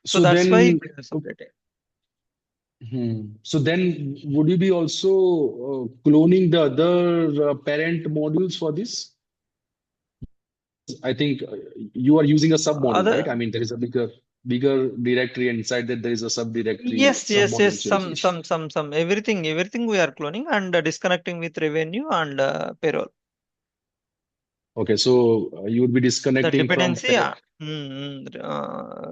So So that's why then, we are separating. so then would you be also cloning the other parent modules for this? I think you are using a sub module, right? I Other mean, there is a bigger directory, and inside that there is a sub directory, Yes, sub yes, yes. module Some, changes. some, some, some. Everything we are cloning and disconnecting with revenue and payroll. Okay, so you would be The disconnecting from dependency,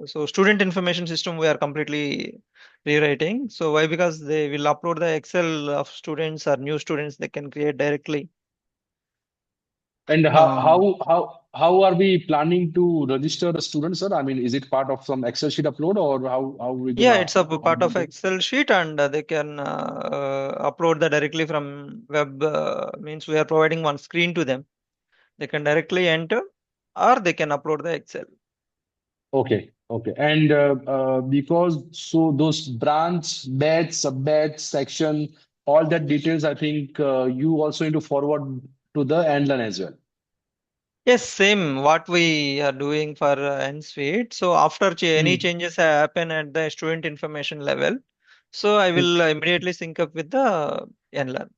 so student information system we are completely rewriting. So why? Because they will upload the Excel of students or new students they can create directly. And Um, how are we planning to register the students, sir? I mean, is it part of some Excel sheet upload, or how we yeah, gonna it's a part of onboard them? Excel sheet and they can upload that directly from web. Means we are providing one screen to them. They can directly enter or they can upload the Excel. Okay, okay. And because so those branch, batch, sub-batch, section, all that details, I think you also need to forward to the endline as well. Yes, same what we are doing for NSuite. So after any Hmm. changes happen at the student information level, so I Hmm. will immediately sync up with the NLearn.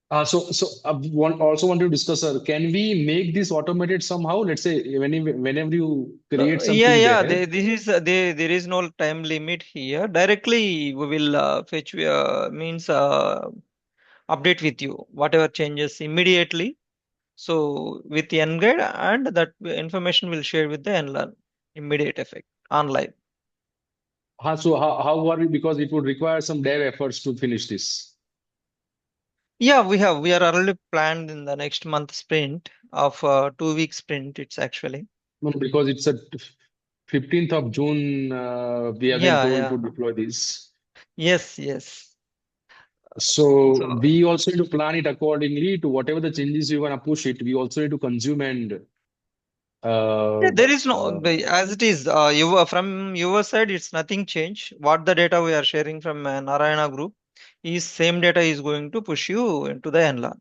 Also want to discuss, sir, can we make this automated somehow? Let's say whenever you create Yeah, something yeah. there. There is no time limit here. Directly, we will fetch means update with you whatever changes immediately. So with the NGuide and that information will share with the NLearn immediate effect on live. How are we? Because it would require some dev efforts to finish this. Yeah, we are already planned in the next month sprint of 2 week sprint. It's actually No, because it's a 15th of June, we have been yeah, told to yeah. deploy this. Yes, yes. So So we also need to plan it accordingly to whatever the changes you want to push it. We also need to consume and uh, yeah, there is no uh, as it is. From your side, it's nothing change. What the data we are sharing from Narayana group is same data is going to push you into the NLAN.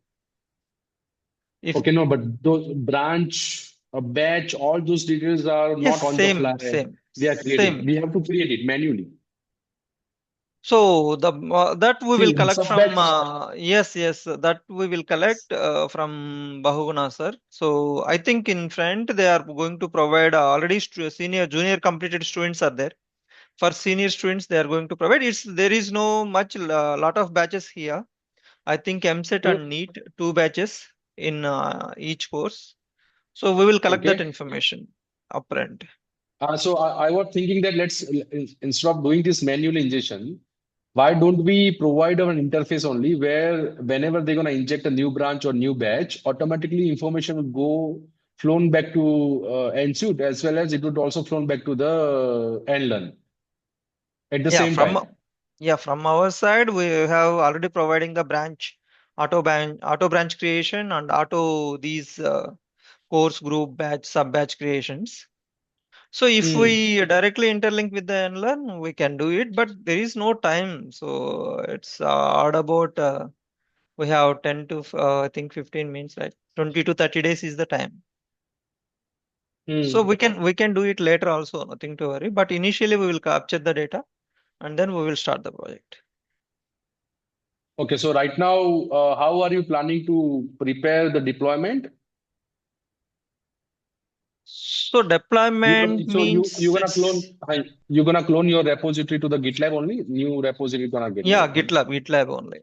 If okay, no, but those branch, batch, all those details are yes, not on the fly. We are creating. same. We have to create it manually. So the that we will See, collect sub from batch. yes, that we will collect from Bahuguna sir. So I think in front they are going to provide already senior junior completed students are there. For senior students they are going to provide. It's there is no much lot of batches here. I think MSET and NEET two batches in each course. So we will collect that Okay. information upfront. I was thinking that instead of doing this manual injection, why don't we provide an interface only where whenever they're going to inject a new branch or new batch, automatically information will go flown back to Ensuite as well as it would also flown back to the NLearn at the Yeah, same from time. yeah, from our side, we have already providing the branch, auto branch creation and auto these course group batch sub batch creations. So if Hmm. we directly interlink with the NLearn, we can do it, but there is no time. So it's odd about we have 10 to I think 15 means like 20 to 30 days is the time. So Hmm. we can do it later also, nothing to worry. But initially we will capture the data and then we will start the project. Okay, so right now, how are you planning to prepare the deployment? So deployment You means gonna clone it's you gonna clone your repository to the GitLab only? New repository gonna get yeah, made, right? GitLab only.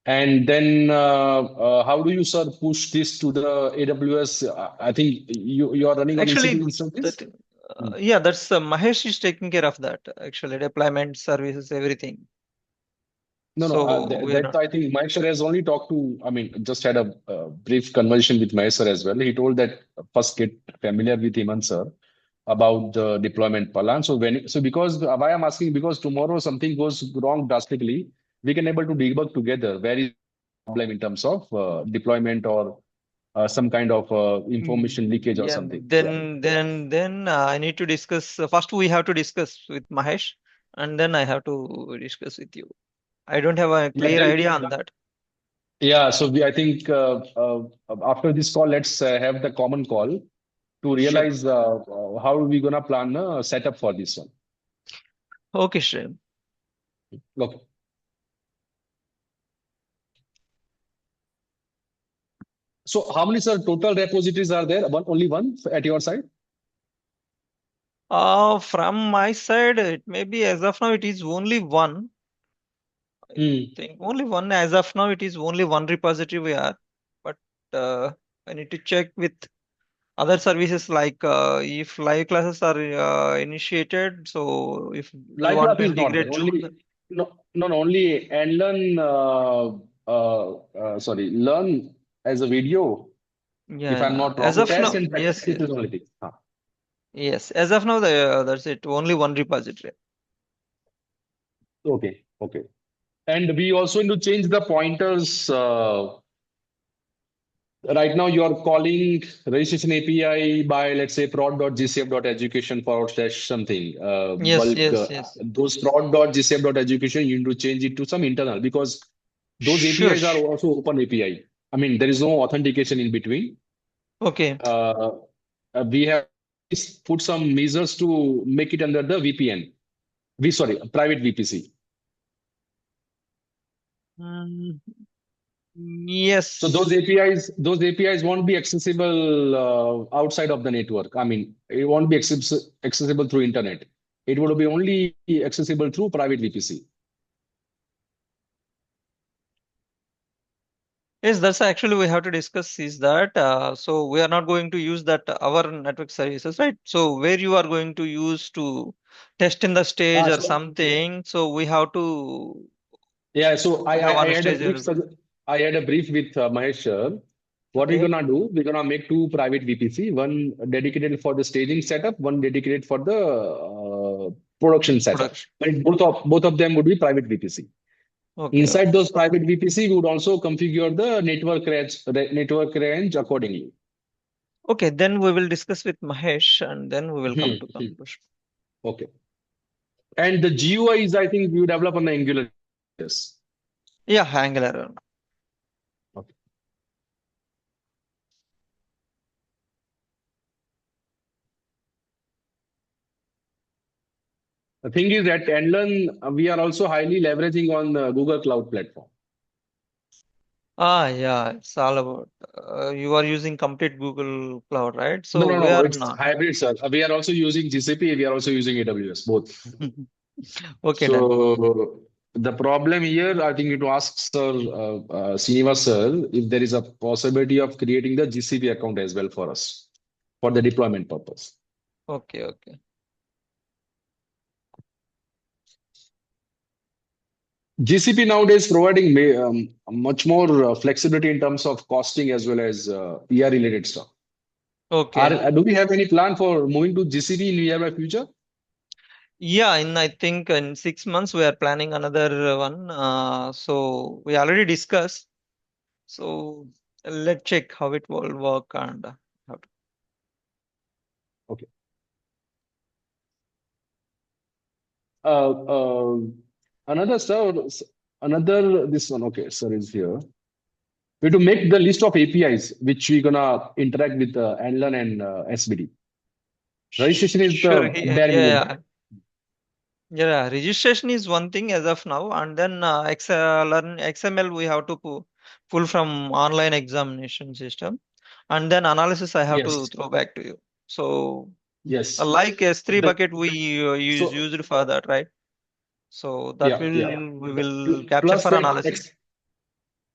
And then how do you sir push this to the AWS? I think you are running on EC2 Actually, instances. that Hmm. yeah, that's Mahesh is taking care of that. Actually, deployment services, everything. No, no, So we are that not. I think Mahesh sir has only talked to. I mean, just had a brief conversation with Mahesh sir as well. He told that first get familiar with Hemant sir about the deployment plan. So because why I'm asking because tomorrow something goes wrong drastically, we can able to debug together where is the problem in terms of deployment or some kind of information leakage or Yeah, something. Yeah. then I need to discuss. First, we have to discuss with Mahesh, and then I have to discuss with you. I don't have a Yeah. clear idea on that. Yeah. I think after this call, let's have the common call to Sure. realize how are we gonna plan a setup for this one. Okay, Shrey. Okay. So how many sir total repositories are there? One, only one at your side? From my side, it may be as of now it is only one. I Hmm. think only one as of now. It is only one repository we are, but uh, I need to check with other services like if live classes are initiated. So if we Live want class to is not there. integrate Zoom, Only no, no, no, only and learn. Sorry, learn as a video. If yeah, I'm yeah. not As wrong, of test now, and yes, practice it yes, is only thing. yes. As of now, that's it. Only one repository. Okay, okay. And we also need to change the pointers. Right now, you are calling registration API by, let's say, prod.gcf.education forward slash something. Yes, Bulk, yes, yes. those prod.gcf.education, you need to change it to some internal because those Sure. APIs are also open API. I mean, there is no authentication in between. Okay. Uh, we have put some measures to make it under the VPN. Sorry, private VPC. Mm, So yes. those APIs won't be accessible outside of the network. I mean, it won't be accessible through internet. It would be only accessible through private VPC. Yes, that's actually we have to discuss is that so we are not going to use that our network services, right? So where you are going to use to test in the stage or So something, so we have to yeah, so have I one had a stage. I had a brief with Mahesh. What we're Okay, gonna do? We're gonna make two private VPC, one dedicated for the staging setup, one dedicated for the production setup. production. But both of them would be private VPC. Okay, Inside okay, those private VPC, we would also configure the network range accordingly. okay. Then we will discuss with Mahesh, and then we will come to Hmm. conclusion. Okay. And the GUI is, I think, we develop on the Angular. Yes. Yeah, Angular. Okay. The thing is that Endlearn, we are also highly leveraging on the Google Cloud platform. Yeah, it's all about you are using complete Google Cloud, right? No, So no, we no. are It's not. hybrid, sir. We are also using GCP. We are also using AWS, both. Okay, done. So the problem here, I think, to ask Sir Srinivas sir if there is a possibility of creating the GCP account as well for us for the deployment purpose. Okay, okay. GCP nowadays providing much more flexibility in terms of costing as well as ER related stuff. Okay. Do we have any plan for moving to GCP in nearby future? Yeah, in I think in 6 months we are planning another one. So we already discussed. So let's check how it will work and how to. Okay. Uh, uh, another sir, another this one. Okay, sir is here. We have to make the list of APIs which we're gonna interact with Anlan and SBD. Registration is Sure. the Yeah, bare minimum. yeah. Yeah, registration is one thing as of now, and then learn XML we have to pull from online examination system, and then analysis I have to Yes, throw back to you. So yes. like S3 The, bucket we so used for that, right? So that yeah, yeah. we will capture Plus for that analysis.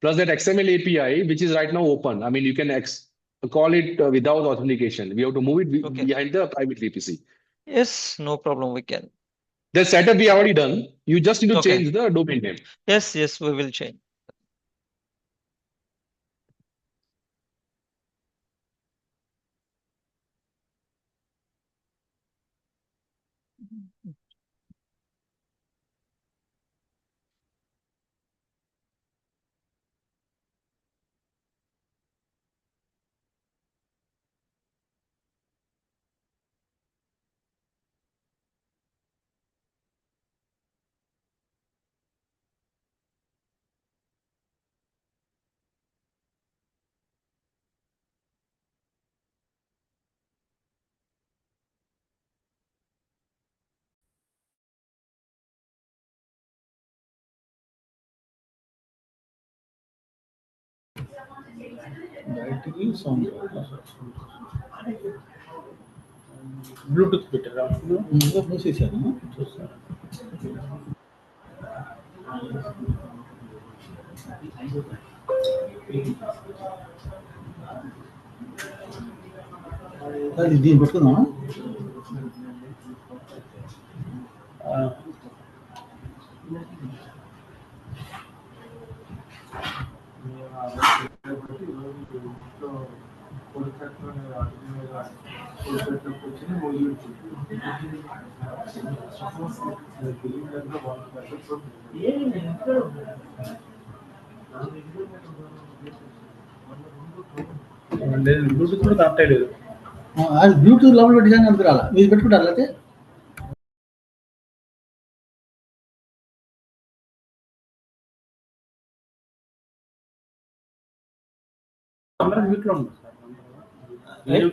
plus that XML API which is right now open. I mean, you can call it without authentication. We have to move it Okay. behind the private VPC. Yes, no problem. We can. The setup we already done. You just need to Okay. change the domain name. Yes, yes, we will change. Directly sound. Bluetooth better. No, no, sir. No. అది దీన్ని పెట్టుకుందామా లేదు Bluetooth కూడా connect అయ్యలేదు అది Bluetooth లోపల పెట్టాను అంత రాలా మీరు పెట్టుకుంటారు లేకపోతే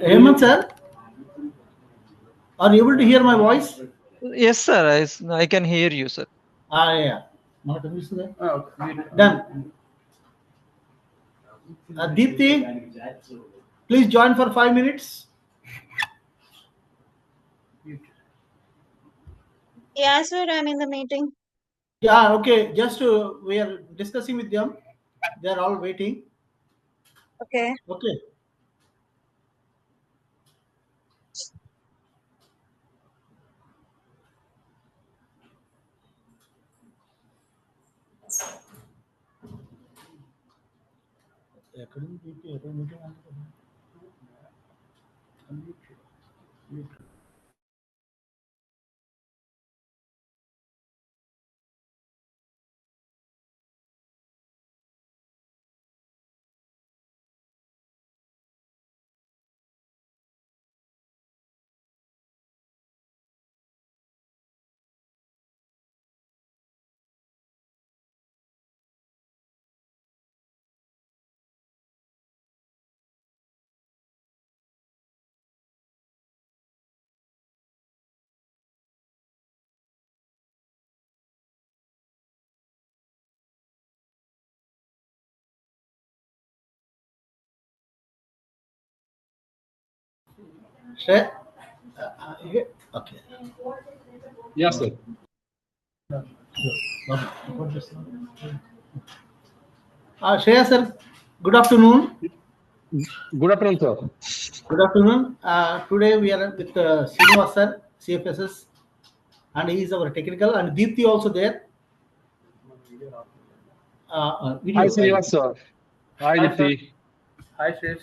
Hemant sir, are you able to hear my voice? Yes, sir. I can hear you, sir. Yeah. Done. Deepthi, please join for 5 minutes. Yeah, sir, I'm in the meeting. Yeah, okay. Just we are discussing with them. They are all waiting. Okay. Okay. Sir? Okay. Yes, sir. Shreya sir, good afternoon. Good afternoon, sir. Good afternoon. Today we are with Srinivas sir, CFSS, and he is our technical, and Deepthi also there. Video. Hi, Srinivas, sir. Hi, Dipti. Hi, Shreya.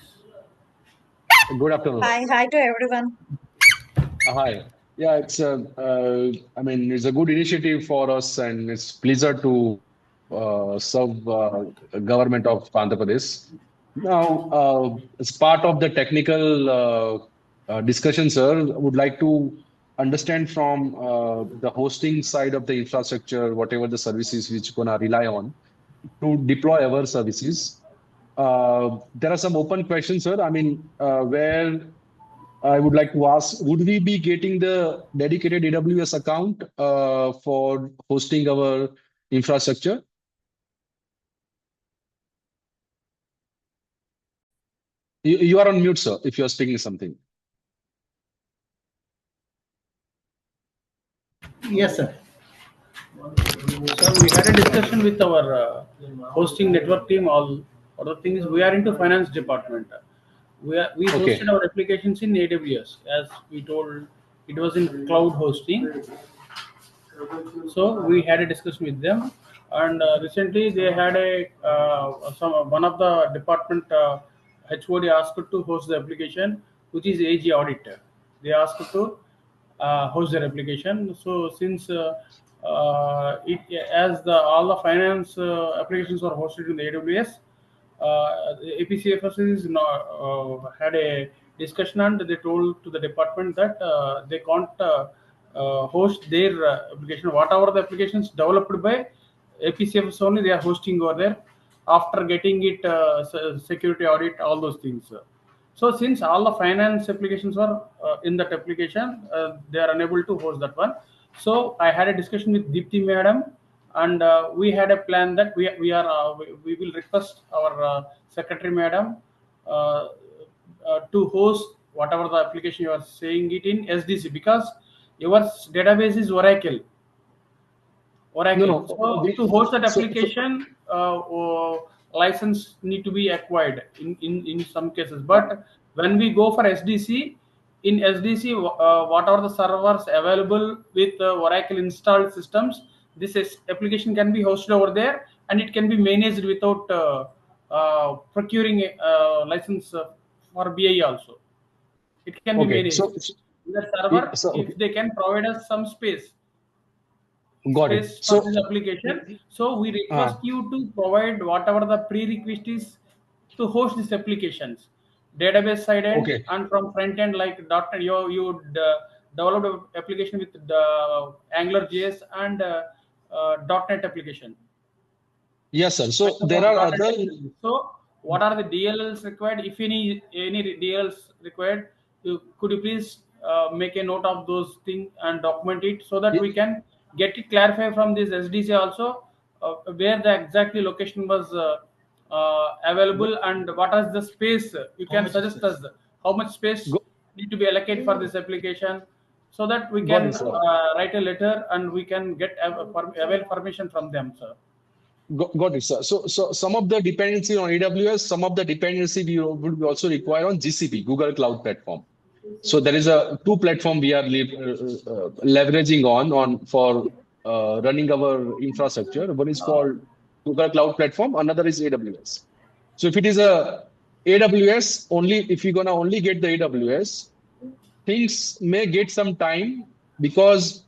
Good afternoon. Hi to everyone. Hi. Yeah, it's I mean, it's a good initiative for us, and it's pleasure to serve government of Andhra Pradesh. Now, as part of the technical discussion, sir, would like to understand from the hosting side of the infrastructure, whatever the services which gonna rely on to deploy our services. There are some open questions, sir. I mean, where I would like to ask, would we be getting the dedicated AWS account for hosting our infrastructure? You are on mute, sir, if you are speaking something. Yes, sir. Sir, we had a discussion with our hosting network team. All other things, we are into finance department. We Okay. hosted our applications in AWS, as we told. It was in cloud hosting. So we had a discussion with them, and recently they had a one of the department HOD asked to host the application, which is AG auditor. They asked to host their application. So since it as the all the finance applications are hosted in the AWS, APCFS is had a discussion, and they told to the department that they can't host their application. Whatever the applications developed by APCFS only, they are hosting over there after getting it security audit, all those things. So since all the finance applications are in that application, they are unable to host that one. So I had a discussion with Deepthi madam, and we had a plan that we will request our secretary madam uh, to host whatever the application you are saying it in SDC, because your database is Oracle. No, Oracle. no. So to host that So application, license need to be acquired in some cases. But when we go for SDC, in SDC, what are the servers available with Oracle installed systems? Application can be hosted over there, and it can be managed without procuring a license for BI also. It can be okay. managed. The server, Okay. if they can provide us some Got it. space for this application. So we Uh, request you to provide whatever the prerequisite is to host these applications, database side end okay. and from front end, like you would develop an application with the Angular JS and .NET application. Yes, sir. So there Microsoft are .NET other. technology. So, what are the DLLs required? If any DLLs required, could you please make a note of those things and document it so that we can get it clarified from this SDC also, where the exactly location was available and what is the space. You can suggest us how much space Go, need to be allocated for this application, so that we got can it, sir. write a letter and we can get avail permission from them, sir. Got it, sir. So some of the dependency on AWS, some of the dependency we would also require on GCP, Google Cloud Platform. So there is a two platform we are leveraging on for running our infrastructure. One is called Google Cloud Platform, another is AWS. So if it is a AWS only, if you're gonna only get the AWS, things may get some time because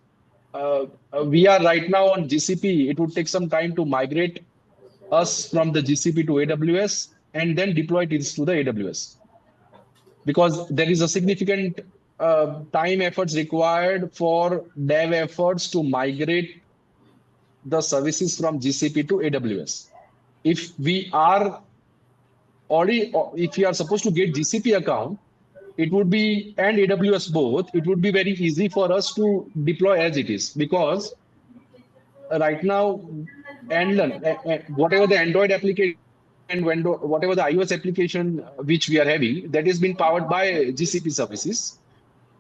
we are right now on GCP. It would take some time to migrate us from the GCP to AWS and then deploy this to the AWS, because there is a significant time efforts required for dev efforts to migrate the services from GCP to AWS. If we are if we are supposed to get GCP account, it would be, and AWS both, it would be very easy for us to deploy as it is, because right now, and whatever the Android application and whatever the iOS application which we are having, that is being powered by GCP services.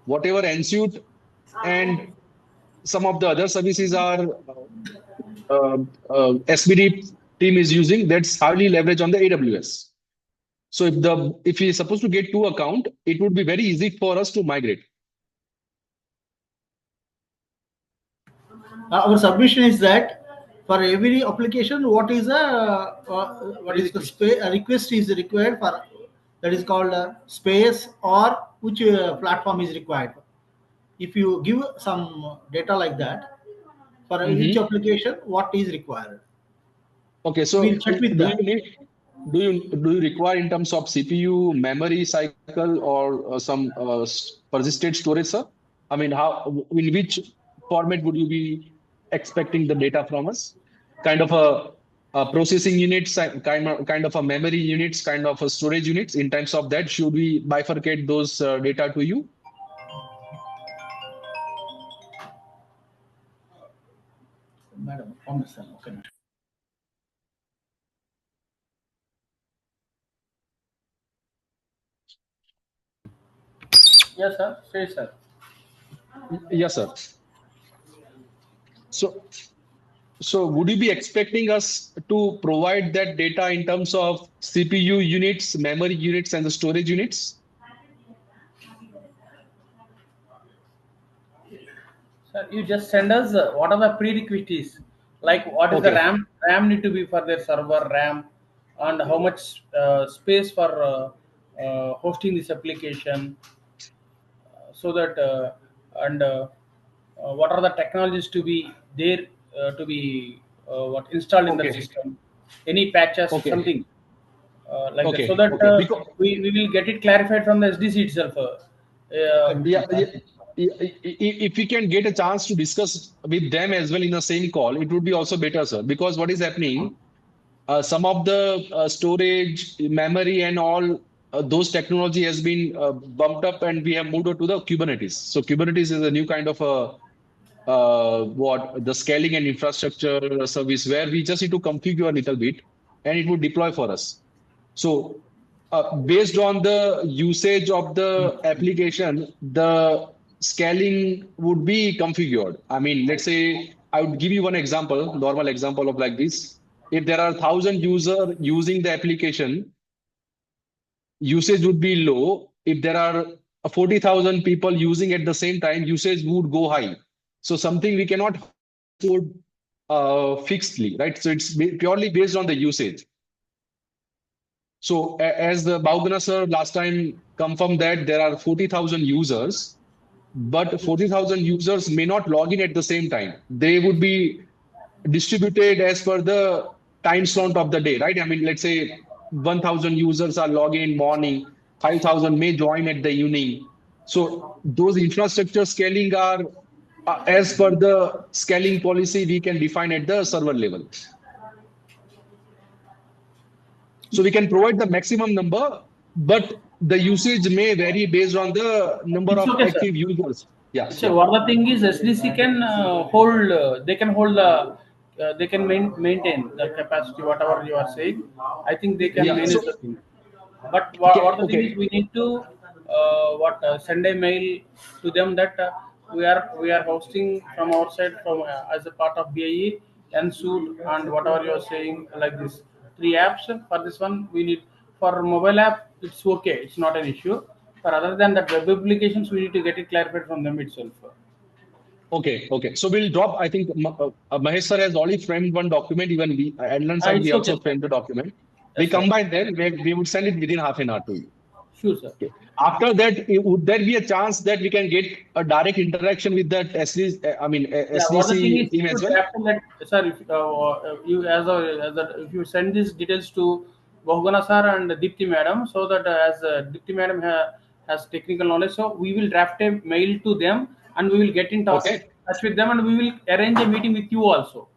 Whatever ensuite and some of the other services are SBD team is using, that's hardly leverage on the AWS. So if we are supposed to get two account, it would be very easy for us to migrate. Our submission is that for every application, what is the request is required for, that is called space, or which platform is required. If you give some data like that for each application, what is required? Okay, so We'll check with that. do you require in terms of CPU, memory cycle, or some persistent storage, sir? I mean, in which format would you be expecting the data from us? Kind of a processing units, kind of a memory units, kind of a storage units. In terms of that, should we bifurcate those data to you? Madam, okay. Yes, sir. Say, sir. Yes, sir. So would you be expecting us to provide that data in terms of CPU units, memory units, and the storage units? Sir, you just send us what are the prerequisites, like what is the Okay. RAM need to be for their server RAM, and how much space for hosting this application, so that and what are the technologies to be there to be what installed in the Okay. system, any patches, Okay. something like that, Okay. so that Okay. Because we will get it clarified from the SDC itself. if we can get a chance to discuss with them as well in the same call, it would be also better, sir. Because what is happening, some of the storage, memory, and all those technology has been bumped up, and we have moved on to the Kubernetes. So Kubernetes is a new kind of a what the scaling and infrastructure service where we just need to configure a little bit and it would deploy for us. So based on the usage of the application, the scaling would be configured. I mean, let's say I would give you one example, normal example of like this. If there are 1,000 users using the application, usage would be low. If there are 40,000 people using at the same time, usage would go high. So something we cannot code fixedly, right? So it's purely based on the usage. So as the Bhaugana sir last time confirmed that there are 40,000 users, but 40,000 users may not log in at the same time. They would be distributed as per the time slot of the day, right? I mean, let's say 1,000 users are logging in morning, 5,000 may join at the evening. So those infrastructure scaling are as per the scaling policy we can define at the server level. So we can provide the maximum number, but the usage may vary based on the number It's of okay, sir. active users. Yeah. So what the thing is, SDC can hold. They can hold the. They can maintain the capacity. Whatever you are saying, I think they can Yeah. manage So the thing. But what the thing okay. is, we need to send a mail to them that we are hosting from our side from as a part of BIE and suit and whatever you are saying like this 3 apps. For this one we need, for mobile app it's okay, it's not an issue. For other than that web applications we need to get it clarified from them itself. Okay, okay. So we'll drop. I think Mahesh sir has already framed one document. Even we, Adlan side, It's we okay, also sir. framed the document. We Yes, sir. combine them. We would send it within half an hour to you. Sure, sir. Okay. After that, would there be a chance that we can get a direct interaction with that SDC, I mean Yeah, what the thing SDC is, team if as you well? have to let, sir, if you if you send these details to Bahugana sir and Dipti madam, so that as Dipti madam has technical knowledge, so we will draft a mail to them and we will get in Okay, touch with them and we will arrange a meeting with you also,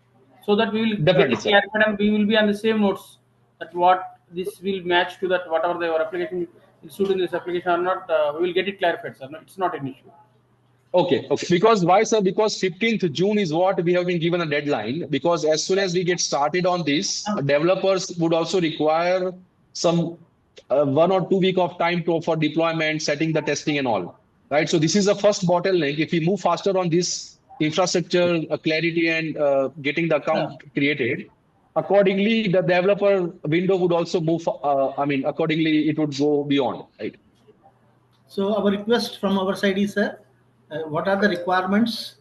so that we will get definitely, it sir. clarified and we will be on the same notes that what this will match to that whatever their application is suit in this application or not. We will get it clarified, sir. No, it's not an issue. Okay, okay. Because why, sir? Because 15th June is what we have been given a deadline. Because as soon as we get started on this, developers would also require some 1 or 2 week of time for deployment, setting the testing and all. Right. So this is the first bottleneck. If we move faster on this infrastructure clarity and getting the Yeah. account created, accordingly, the developer window would also move. I mean, accordingly, it would go beyond. Right. So our request from our side is, what are the requirements,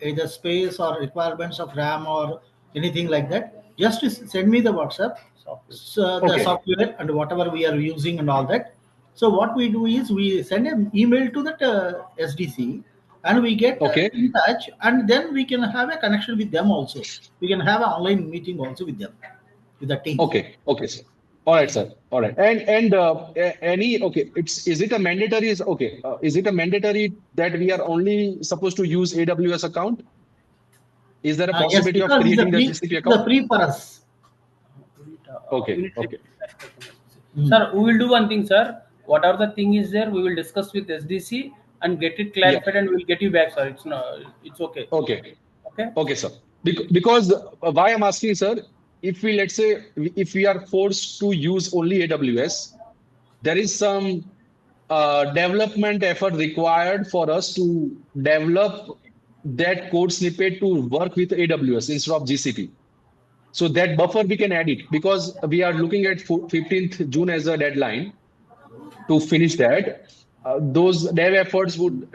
either space or requirements of RAM or anything like that? Just to send me the WhatsApp, Software. so the Okay. software and whatever we are using and all that. So what we do is we send an email to that SDC and we get Okay. in touch, and then we can have a connection with them also. We can have an online meeting also with them, with the team. Okay. Okay, sir. All right, sir. All right. And any okay, is it a mandatory okay, is it a mandatory that we are only supposed to use AWS account? Is there a Yes, possibility of because creating the GCP it's a account? free for us. We Okay. need Okay. Sir, we will do one thing, sir. Whatever the thing is there, we will discuss with SDC and get it Yeah. clarified, and we'll get you back, sir. It's okay. Okay. Okay. Okay, sir. Because why I'm asking, sir, if we let's say if we are forced to use only AWS, there is some development effort required for us to develop that code snippet to work with AWS instead of GCP. So that buffer we can add it because we are looking at 15th June as a deadline to finish that. Those dev efforts would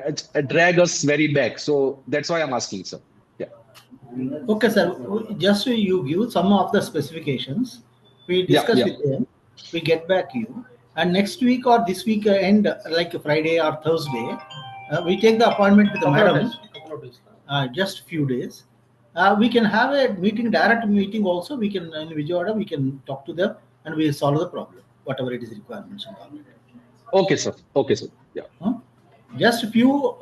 drag us very back. So that's why I'm asking, sir. Yeah. Okay, sir. Just so you give some of the specifications, we Yeah. discuss Yeah. with them, we get back you, and next week or this week end, like Friday or Thursday, we take the appointment with the madam. Couple of days. Just few days. We can have a meeting, direct meeting also. We can in Vijayawada, we can talk to them and we solve the problem, whatever it is requirements and all that. Okay, sir. Okay, sir. Yeah. Just a few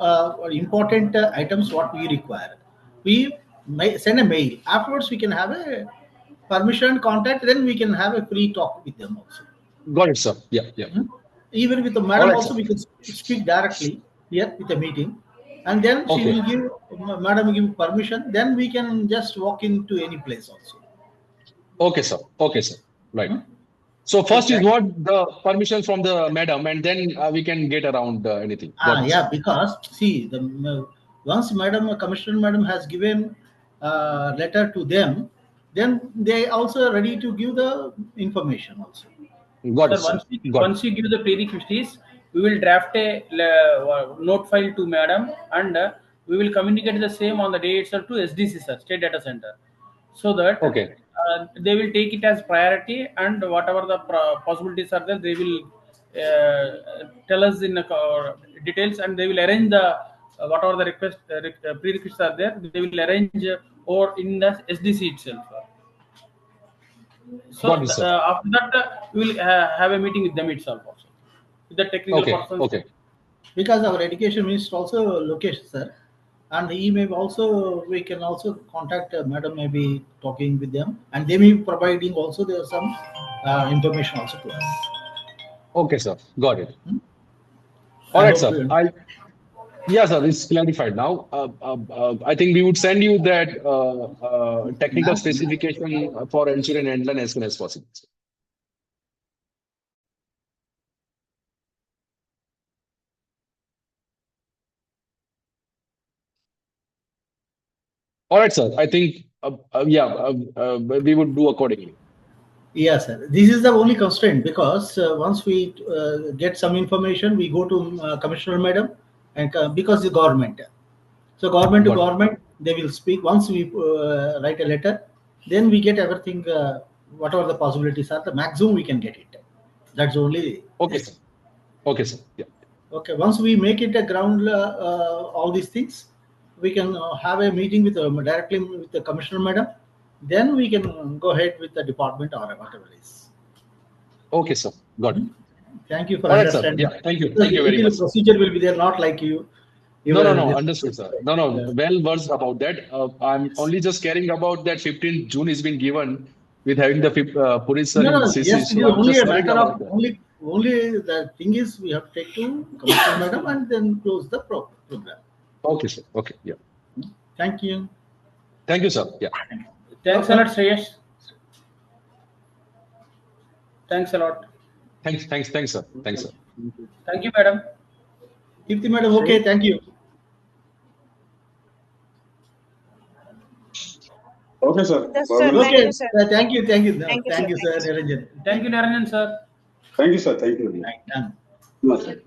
important items what we require. We may send a mail. Afterwards, we can have a permission contact. Then we can have a free talk with them also. Got it, sir. Yeah. Yeah. Even with the All madam right, also, sir. we can speak directly here with a meeting, and then she Okay. will give, madam will give permission. Then we can just walk into any place also. Okay, sir. Okay, sir. Right. Hmm? So Okay, first is what the permission from the madam, and then we can get around anything. Got it, sir. Yeah, because see, once madam, commissioner madam has given letter to them, then they also ready to give the information also. Got it, Sir, sir. once we Got it. once you give the prerequisites, we will draft a note file to madam, and we will communicate the same on the day itself to SDC, sir, State Data Center, so that Okay. they will take it as priority, and whatever the possibilities are there, they will tell us in details, and they will arrange the whatever the prerequisites are there, they will arrange or in the SDC itself. So Got it, sir. after that, we will have a meeting with them itself also, with the technical Okay. persons. Okay. Because our education minister also location, sir, and he may also, we can also contact madam, maybe talking with them, and they may be providing also there some information also to us. Okay, sir. Got it. I All right, hope sir. you Yeah, sir. It's clarified now. I think we would send you that technical specification for ensuring endline as soon as possible. All right, sir. I think we would do accordingly. Yes, sir. This is the only constraint, because once we get some information, we go to commissioner madam, and because the government, so government to Got it. government, they will speak. Once we write a letter, then we get everything, whatever the possibilities are, the maximum we can get it. That's only. Okay, sir. Okay, sir. Yeah. Okay, once we make it a ground, all these things, we can have a meeting with directly with the commissioner madam. Then we can go ahead with the department or whatever it is. Okay, sir. Got it. Thank you for All right, sir. understanding. Yeah. Thank you. Because Thank you very little much. procedure will be there, not like you. No, no, were no. this- Understood, sir. No, no. Yeah. Well versed about that. I'm only just caring about that 15th June is been given with having the police sir No, in no, CC. yes, it So is I'm only just a worried matter about of that. only the thing is we have to take to commissioner madam and then close the program. Okay, sir. Okay. Yeah. Thank you. Thank you, sir. Yeah. Thanks a lot, Shreyash. Thanks a lot. Thanks, sir. Thanks, sir. Thank you, madam. Deepthi madam, okay, thank you. Okay, sir. Yes, sir. Bye-bye. Thank Okay, you, sir. thank you, thank you. Thank you, Thank sir. you, sir, Niranjan. Thank you, Narayan sir. Thank you, sir. Thank you. Right, done. No, sir.